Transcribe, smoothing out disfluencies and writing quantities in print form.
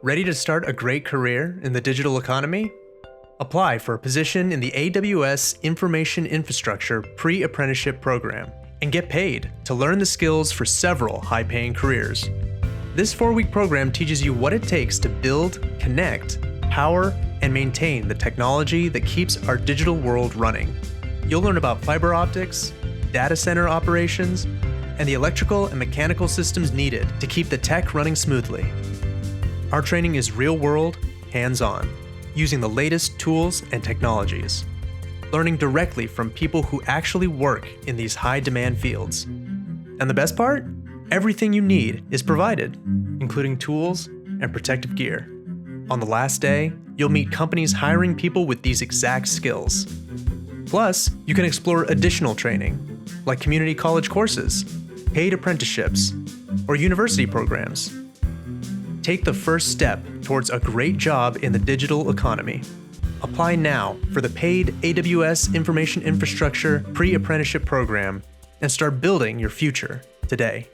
Ready to start a great career in the digital economy? Apply for a position in the AWS Information Infrastructure Pre-Apprenticeship program and get paid to learn the skills for several high-paying careers. This 4-week program teaches you what it takes to build, connect, power, and maintain the technology that keeps our digital world running. You'll learn about fiber optics, data center operations, and the electrical and mechanical systems needed to keep the tech running smoothly. Our training is real-world, hands-on, using the latest tools and technologies, learning directly from people who actually work in these high-demand fields. And the best part? Everything you need is provided, including tools and protective gear. On the last day, you'll meet companies hiring people with these exact skills. Plus, you can explore additional training, like community college courses, paid apprenticeships, or university programs. Take the first step towards a great job in the digital economy. Apply now for the paid AWS Information Infrastructure Pre-Apprenticeship program and start building your future today.